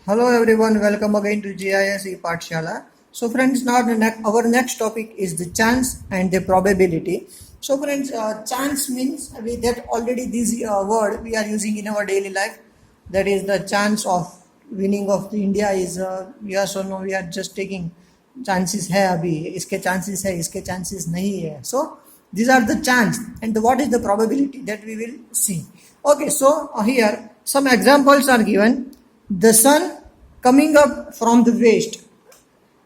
Hello everyone, welcome again to GISE Pathshala. So friends, now our next topic is the chance and the probability. So friends, chance means that already this word we are using in our daily life. That is the chance of winning of the India is yes or no. We are just taking chances है अभी इसके chances है इसके chances नहीं है. So these are the chance and what is the probability that we will see. Okay, so here some examples are given. The sun coming up from the west,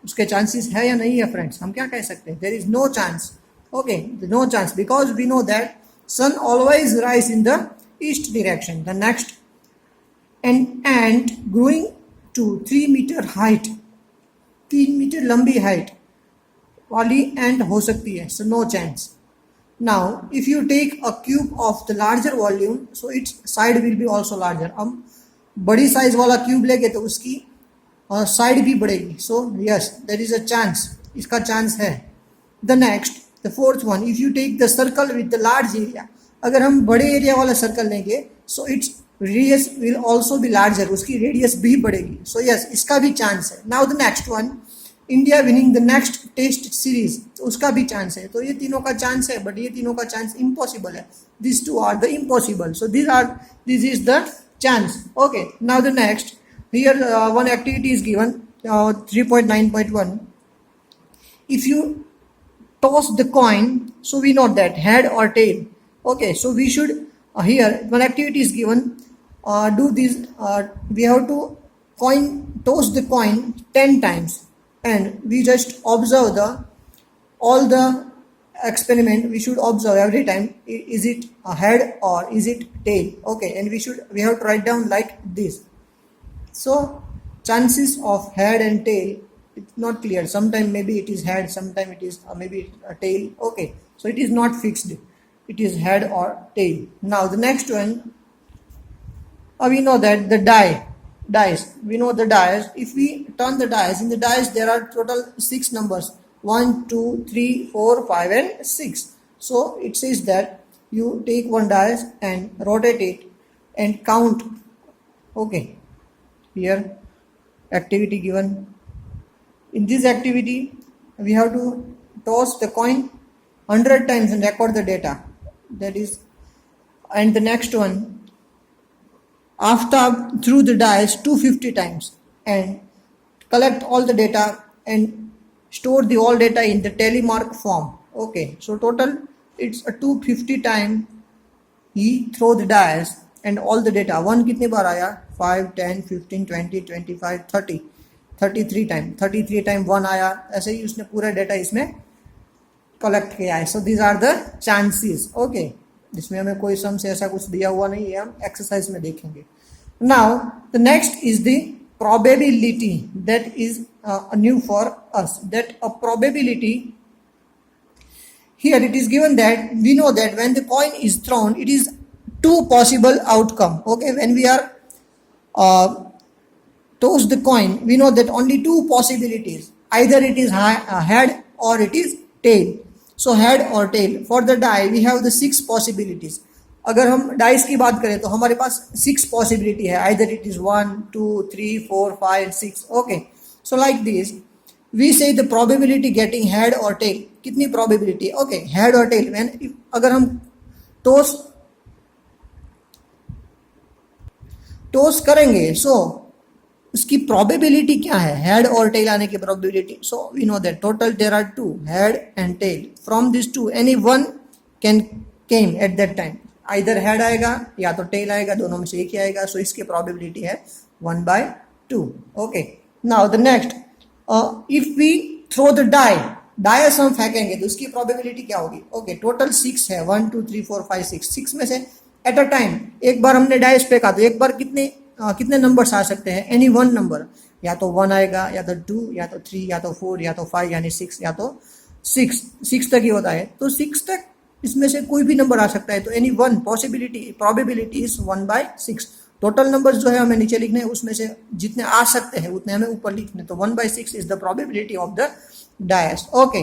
उसके chances है या नहीं है friends? हम क्या कह सकते हैं? There is no chance. Okay, no chance because we know that sun always rise in the east direction. The next and and growing to 3 metre height, 3 metre लंबी हाइट वाली एंड हो सकती है. So no chance. Now if you take a cube of the larger volume, so its side will be also larger. हम बड़ी size वाला cube लेंगे तो उसकी साइड भी बढ़ेगी. So yes, there is a chance, इसका चांस है. The next, the fourth one, if you take the circle with the large area, अगर हम बड़े एरिया वाला सर्कल लेंगे so its radius will also be larger, उसकी रेडियस भी बढ़ेगी. सो यस, इसका भी चांस है. Now the next one, India winning the next test series, तो उसका भी चांस है. तो ये तीनों का चांस है, बट ये तीनों का चांस इम्पॉसिबल है. This two are the impossible. So this is the chance. Okay, now the next, here one activity is given, 3.9.1. if you toss the coin, so we know that head or tail. Okay, so we should here one activity is given, do this, we have to toss the coin 10 times and we just observe all the experiment. We should observe every time, is it a head or is it tail? Okay, and we have to write down like this. So chances of head and tail, it's not clear. Sometime maybe it is head, sometime it is maybe a tail. Okay, so it is not fixed, it is head or tail. Now the next one, we know that the dice, we know the dice. If we turn the dice, in the dice there are total 6 numbers, 1, 2, 3, 4, 5 and 6. So it says that you take one dice and rotate it and count. Okay, here activity given. In this activity we have to toss the coin 100 times and record the data. That is, and the next one, after through the dice 250 times and collect all the data and store the all data in the telemark form. Okay, so total it's a 250 time he throw the dice and all the data. 1 कितने बार आया? 5, 10, 15, 20, 25, 30, 33 time, 33 time 1 आया. ऐसे ही उसने पूरा data इसमें collect किया है. So these are the chances. Okay, इसमें हमें कोई सम से ऐसा कुछ दिया हुआ नहीं है, हम एक्सरसाइज में देखेंगे. Now the next is the probability, that is new for us. That a probability, here it is given that we know that when the coin is thrown, it is 2 possible outcome. Okay, when we are toss the coin, we know that only 2 possibilities, either it is head or it is tail. So head or tail. For the die we have the 6 possibilities. अगर हम dice की बात करें तो हमारे पास 6 possibility है, either it is 1, 2, 3, 4, 5, 6. Okay, so like this we say the probability getting head और टेल. कितनी प्रोबेबिलिटी? ओके, हेड और टेल. व्हेन अगर हम टॉस करेंगे सो उसकी प्रोबेबिलिटी क्या है? हेड और टेल आने की probability. So we know that total there are 2, head and tail. From this 2 any one can came at that time. Either head आएगा या तो टेल आएगा, दोनों में से एक ही आएगा. सो इसकी प्रोबेबिलिटी है 1/2. Okay, now the next, if we throw the dice हम फेंकेंगे तो उसकी प्रोबेबिलिटी क्या होगी? ओके, टोटल 6 है, 1, 2, 3, 4, 5, 6. 6 में से एट अ टाइम एक बार हमने डायस फेंका तो एक बार कितने नंबर्स आ सकते हैं? एनी वन नंबर, या तो 1 आएगा, या तो 2, या तो 3, या तो 4, या तो 5, यानी 6, या तो 6 तक ही होता है. तो 6 तक इसमें से कोई भी नंबर आ सकता है. तो any one probability is 1/6. Total numbers जो है हमें नीचे लिखने हैं, उसमें से जितने आ सकते हैं उतने हमें ऊपर लिखने. तो 1/6 is the probability of the dice. Okay,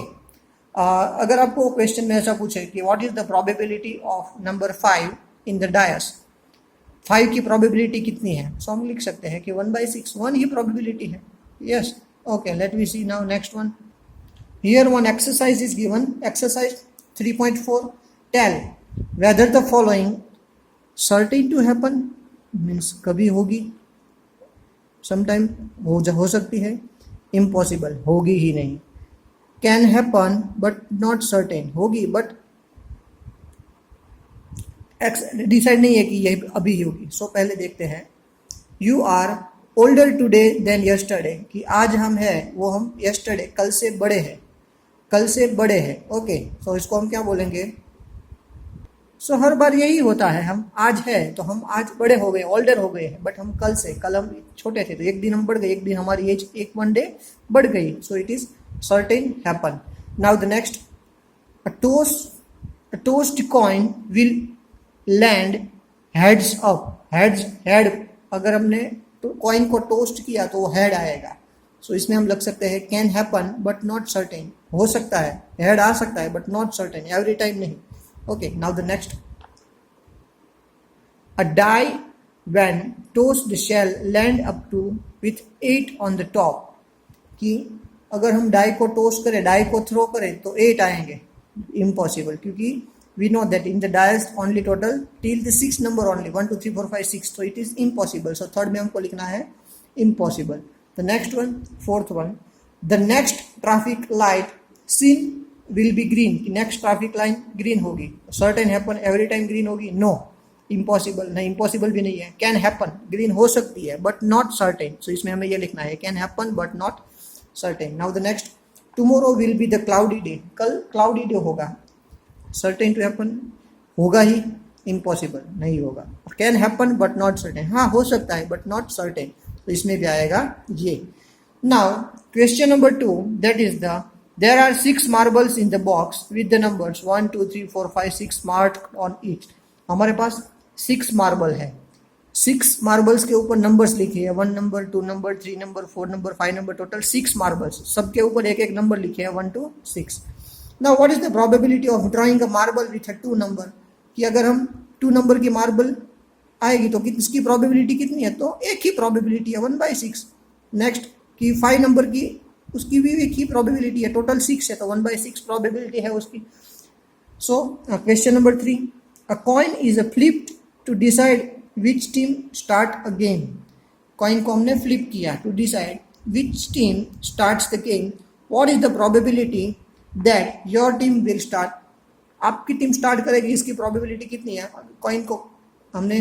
अगर आपको क्वेश्चन में ऐसा पूछे कि what is the probability of number 5 in the dice, 5 की प्रोबेबिलिटी कितनी है, सो हम लिख सकते हैं कि 1/6 1 ही प्रोबेबिलिटी है. Yes, okay, let we see now next one. Here one exercise is given, exercise 3.4. Tell whether the following certain to happen means कभी होगी, sometime हो सकती है, impossible होगी ही नहीं, can happen but not certain होगी but डिसाइड नहीं है कि ये अभी ही होगी. सो पहले देखते हैं. You are older today than yesterday, कि आज हम है वो हम yesterday कल से बड़े हैं, कल से बड़े हैं. ओके, सो इसको हम क्या बोलेंगे. सो हर बार यही होता है, हम आज है तो हम आज बड़े हो गए, ओल्डर हो गए हैं, बट हम कल हम छोटे थे तो एक दिन हम बढ़ गए, एक दिन हमारी एज एक वन डे बढ़ गई. So it is certain happen. Now the next, a toast coin will land heads up. Head अगर हमने तो कॉइन को टोस्ट किया तो वो हेड आएगा. सो इसमें हम लग सकते हैं can happen but not certain, हो सकता है हेड आ सकता है but not certain, every time नहीं. Okay, now the next, a die when tossed shall land up to with 8 on the top, कि अगर हम डाई को टोस्ट करें, डाई को थ्रो करें तो 8 आएंगे. इम्पॉसिबल, क्योंकि we know that in the dice only total till the 6 number only, 1 2 3 4 5 6, so it is impossible. So third में हमको लिखना है impossible. The next one, fourth one, the next traffic light seen will be green, next traffic line green होगी. Certain happen every time green होगी, no. Impossible नहीं, impossible भी नहीं है. Can happen, green हो सकती है but not certain, so इसमें हमें ये लिखना है can happen but not certain. Now the next, tomorrow will be the cloudy day, कल cloudy day होगा. सर्टेन टू हैपन होगा ही, इम्पॉसिबल नहीं होगा. Can happen but not certain, हाँ हो सकता है बट नॉट सर्टेन, तो इसमें भी आएगा ये. Now question number 2, that is the there are 6 marbles in the box with the numbers 1 2 3 4 5 6 marked on each. हमारे पास 6 मार्बल है, 6 मार्बल्स के ऊपर नंबर्स लिखे हैं, 1 number 2 number 3 number 4 number 5 number, total 6 marbles, सबके ऊपर एक एक नंबर लिखे हैं 1 to 6. Now what is the probability of drawing a marble with a 2 number, कि अगर हम 2 नंबर की मार्बल आएगी तो इसकी प्रोबेबिलिटी कितनी है, तो एक ही प्रोबेबिलिटी है 1/6. नेक्स्ट कि 5 नंबर की, उसकी भी एक ही प्रोबेबिलिटी है, टोटल 6 है तो 1/6 प्रोबेबिलिटी है उसकी. So question number 3, a coin is a flipped to decide which team start a game. Coin को हमने फ्लिप किया to decide which team starts the game. What is the probability that your team will start, आपकी team start करेगी, इसकी probability कितनी है. Coin को हमने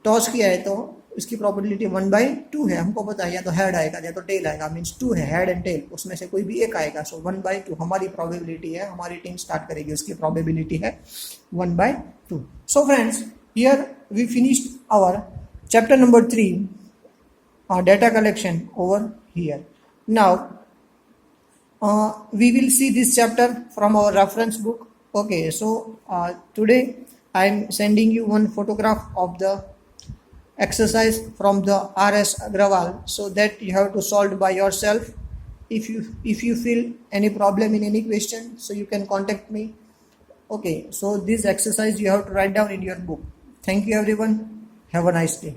टॉस किया है तो इसकी प्रोबेबिलिटी 1/2 है, हमको पता है या तो हेड आएगा या तो टेल आएगा, मीन्स 2 है, हेड एंड टेल, उसमें से कोई भी एक आएगा. सो 1/2 हमारी प्रोबेबिलिटी है, हमारी टीम स्टार्ट करेगी, उसकी प्रोबेबिलिटी है 1/2. So friends, here we finished our chapter number 3, data collection over here. Now we will see this chapter from our reference book. Okay, so today I am sending you one photograph of the exercise from the R.S. Agrawal, so that you have to solve by yourself. If you feel any problem in any question, so you can contact me. Okay, so this exercise you have to write down in your book. Thank you everyone. Have a nice day.